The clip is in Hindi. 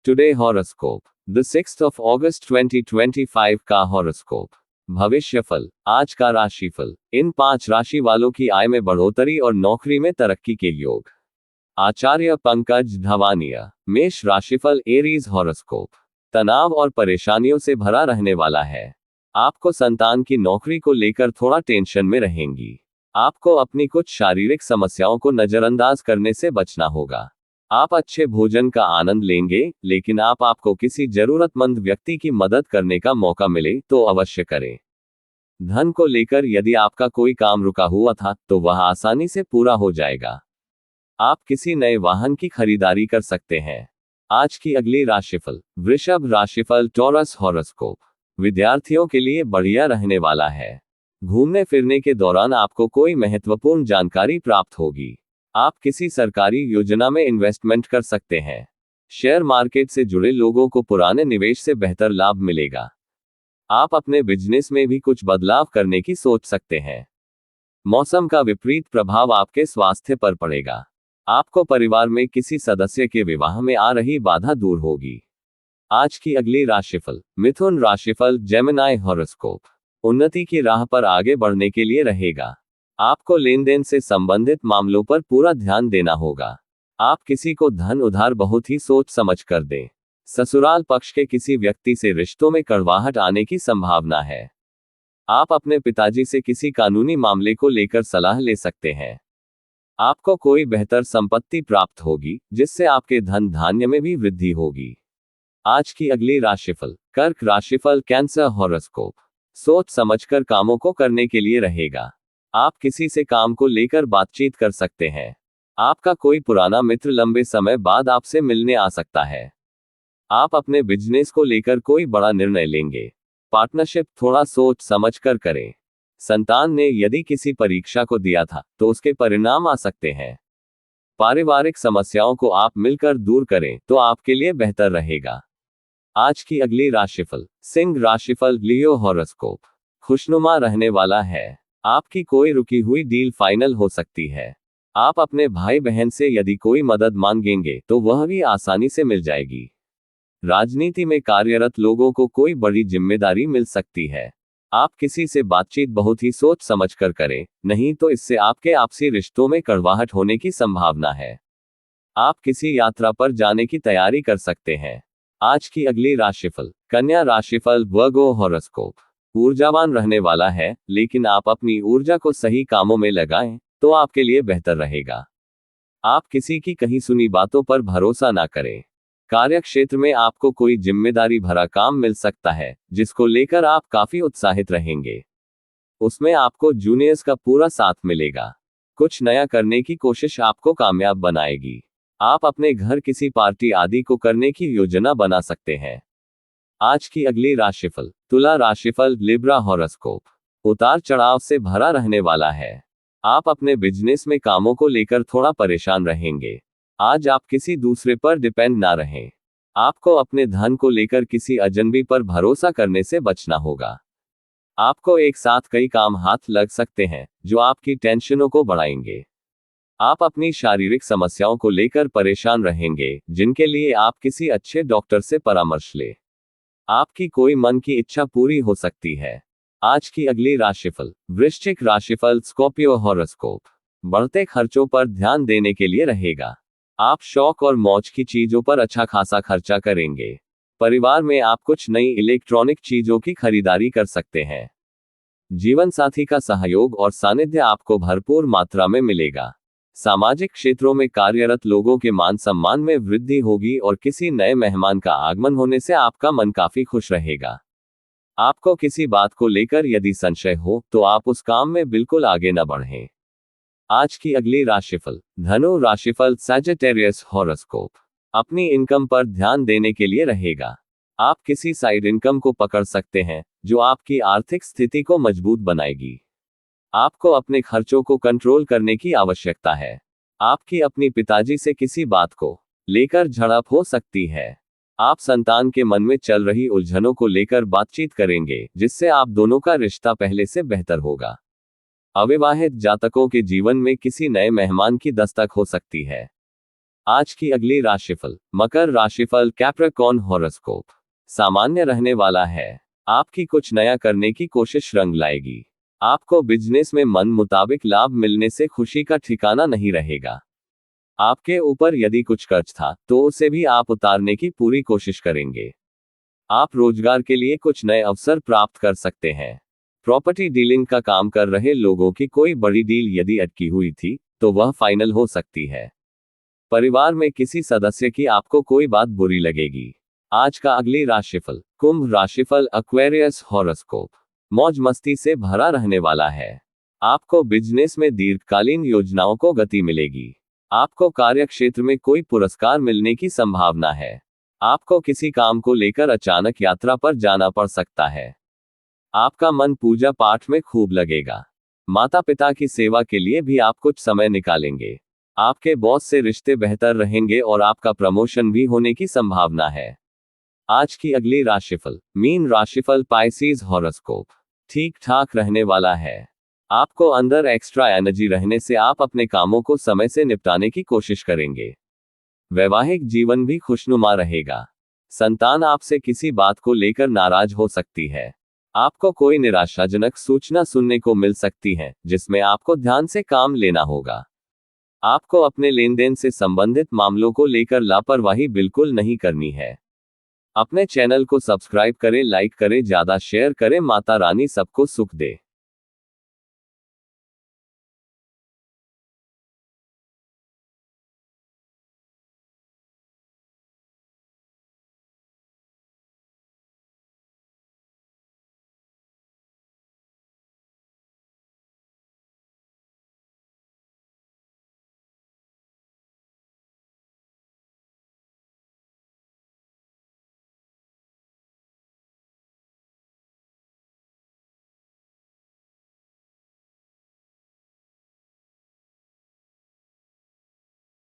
Today horoscope the 6th of August 2025 का हॉरोस्कोप। भविष्यफल। आज का राशिफल। इन 5 राशि वालों की आय में बढ़ोतरी और नौकरी में तरक्की के योग। आचार्य पंकज धवानिया। मेष राशिफल। Aries horoscope. तनाव और परेशानियों से भरा रहने वाला है। आपको संतान की नौकरी को लेकर थोड़ा टेंशन में रहेंगी। आपको अपनी कुछ शारीरिक समस्याओं को नजरअंदाज करने से बचना होगा। आप अच्छे भोजन का आनंद लेंगे, लेकिन आपको किसी जरूरतमंद व्यक्ति की मदद करने का मौका मिले तो अवश्य करें। धन को लेकर यदि आपका कोई काम रुका हुआ था तो वह आसानी से पूरा हो जाएगा। आप किसी नए वाहन की खरीदारी कर सकते हैं। आज की अगली राशिफल। वृषभ राशिफल। Taurus horoscope. विद्यार्थियों के लिए बढ़िया रहने वाला है। घूमने फिरने के दौरान आपको कोई महत्वपूर्ण जानकारी प्राप्त होगी। आप किसी सरकारी योजना में इन्वेस्टमेंट कर सकते हैं। शेयर मार्केट से जुड़े लोगों को पुराने निवेश से बेहतर लाभ मिलेगा। आप अपने बिजनेस में भी कुछ बदलाव करने की सोच सकते हैं। मौसम का विपरीत प्रभाव आपके स्वास्थ्य पर पड़ेगा। आपको परिवार में किसी सदस्य के विवाह में आ रही बाधा दूर होगी। आज की अगली राशिफल। मिथुन राशिफल। Gemini horoscope. उन्नति की राह पर आगे बढ़ने के लिए रहेगा। आपको लेन देन से संबंधित मामलों पर पूरा ध्यान देना होगा। आप किसी को धन उधार बहुत ही सोच समझ कर दें। ससुराल पक्ष के किसी व्यक्ति से रिश्तों में कड़वाहट आने की संभावना है। आप अपने पिताजी से किसी कानूनी मामले को लेकर सलाह ले सकते हैं। आपको कोई बेहतर संपत्ति प्राप्त होगी, जिससे आपके धन धान्य में भी वृद्धि होगी। आज की अगली राशिफल। कर्क राशिफल। Cancer horoscope. सोच समझकर कामों को करने के लिए रहेगा। आप किसी से काम को लेकर बातचीत कर सकते हैं। आपका कोई पुराना मित्र लंबे समय बाद आपसे मिलने आ सकता है। आप अपने बिजनेस को लेकर कोई बड़ा निर्णय लेंगे। पार्टनरशिप थोड़ा सोच समझकर करें। संतान ने यदि किसी परीक्षा को दिया था तो उसके परिणाम आ सकते हैं। पारिवारिक समस्याओं को आप मिलकर दूर करें तो आपके लिए बेहतर रहेगा। आज की अगली राशिफल। सिंह राशिफल। लियो हॉरोस्कोप। खुशनुमा रहने वाला है। आपकी कोई रुकी हुई डील फाइनल हो सकती है। आप अपने भाई बहन से यदि कोई मदद मांगेंगे तो वह भी आसानी से मिल जाएगी। राजनीति में कार्यरत लोगों को कोई बड़ी जिम्मेदारी मिल सकती है। आप किसी से बातचीत बहुत ही सोच समझकर करें, नहीं तो इससे आपके आपसी रिश्तों में कड़वाहट होने की संभावना है। आप किसी यात्रा पर जाने की तैयारी कर सकते हैं। आज की अगली राशिफल। कन्या राशिफल। वर्गो हॉरोस्कोप। ऊर्जावान रहने वाला है, लेकिन आप अपनी ऊर्जा को सही कामों में लगाएं तो आपके लिए बेहतर रहेगा। आप किसी की कहीं सुनी बातों पर भरोसा ना करें। कार्यक्षेत्र में आपको कोई जिम्मेदारी भरा काम मिल सकता है, जिसको लेकर आप काफी उत्साहित रहेंगे। उसमें आपको जूनियर्स का पूरा साथ मिलेगा। कुछ नया करने की कोशिश आपको कामयाब बनाएगी। आप अपने घर किसी पार्टी आदि को करने की योजना बना सकते हैं। आज की अगली राशिफल। तुला राशिफल। Libra horoscope. उतार चढ़ाव से भरा रहने वाला है। आप अपने बिजनेस में कामों को लेकर थोड़ा परेशान रहेंगे। आज आप किसी दूसरे पर डिपेंड ना रहें। आपको अपने धन को लेकर किसी अजनबी पर भरोसा करने से बचना होगा। आपको एक साथ कई काम हाथ लग सकते हैं, जो आपकी टेंशनों को बढ़ाएंगे। आप अपनी शारीरिक समस्याओं को लेकर परेशान रहेंगे, जिनके लिए आप किसी अच्छे डॉक्टर से परामर्श लें। आपकी कोई मन की इच्छा पूरी हो सकती है। आज की अगली राशिफल। वृश्चिक राशिफल। Scorpio horoscope. बढ़ते खर्चों पर ध्यान देने के लिए रहेगा। आप शौक और मौज की चीजों पर अच्छा खासा खर्चा करेंगे। परिवार में आप कुछ नई इलेक्ट्रॉनिक चीजों की खरीदारी कर सकते हैं। जीवन साथी का सहयोग और सानिध्य आपको भरपूर मात्रा में मिलेगा। सामाजिक क्षेत्रों में कार्यरत लोगों के मान सम्मान में वृद्धि होगी और किसी नए मेहमान का आगमन होने से आपका मन काफी खुश रहेगा। आपको किसी बात को लेकर यदि संशय हो तो आप उस काम में बिल्कुल आगे न बढ़ें। आज की अगली राशिफल। धनु राशिफल। Sagittarius horoscope. अपनी इनकम पर ध्यान देने के लिए रहेगा। आप किसी साइड इनकम को पकड़ सकते हैं, जो आपकी आर्थिक स्थिति को मजबूत बनाएगी। आपको अपने खर्चों को कंट्रोल करने की आवश्यकता है। आपकी अपनी पिताजी से किसी बात को लेकर झड़प हो सकती है। आप संतान के मन में चल रही उलझनों को लेकर बातचीत करेंगे, जिससे आप दोनों का रिश्ता पहले से बेहतर होगा। अविवाहित जातकों के जीवन में किसी नए मेहमान की दस्तक हो सकती है। आज की अगली राशिफल। मकर राशिफल कैप्रिकॉर्न हॉरोस्कोप सामान्य रहने वाला है। आपकी कुछ नया करने की कोशिश रंग लाएगी। आपको बिजनेस में मन मुताबिक लाभ मिलने से खुशी का ठिकाना नहीं रहेगा। आपके ऊपर यदि कुछ कर्ज था तो उसे भी आप उतारने की पूरी कोशिश करेंगे। आप रोजगार के लिए कुछ नए अवसर प्राप्त कर सकते हैं। प्रॉपर्टी डीलिंग का काम कर रहे लोगों की कोई बड़ी डील यदि अटकी हुई थी तो वह फाइनल हो सकती है। परिवार में किसी सदस्य की आपको कोई बात बुरी लगेगी। आज का अगली राशिफल। कुंभ राशिफल एक्वेरियस हॉरोस्कोप मौज मस्ती से भरा रहने वाला है। आपको बिजनेस में दीर्घकालीन योजनाओं को गति मिलेगी। आपको कार्य क्षेत्र में कोई पुरस्कार मिलने की संभावना है। आपको किसी काम को लेकर अचानक यात्रा पर जाना पड़ सकता है। आपका मन पूजा पाठ में खूब लगेगा। माता पिता की सेवा के लिए भी आप कुछ समय निकालेंगे। आपके बॉस से रिश्ते बेहतर रहेंगे और आपका प्रमोशन भी होने की संभावना है। आज की अगली राशिफल। मीन राशिफल पाइसेस हॉरोस्कोप ठीक ठाक रहने वाला है। आपको अंदर एक्स्ट्रा एनर्जी रहने से आप अपने कामों को समय से निपटाने की कोशिश करेंगे। वैवाहिक जीवन भी खुशनुमा रहेगा। संतान आपसे किसी बात को लेकर नाराज हो सकती है। आपको कोई निराशाजनक सूचना सुनने को मिल सकती है जिसमें आपको ध्यान से काम लेना होगा। आपको अपने लेन देन से संबंधित मामलों को लेकर लापरवाही बिल्कुल नहीं करनी है। अपने चैनल को सब्सक्राइब करें, लाइक करें, ज्यादा शेयर करें। माता रानी सबको सुख दे।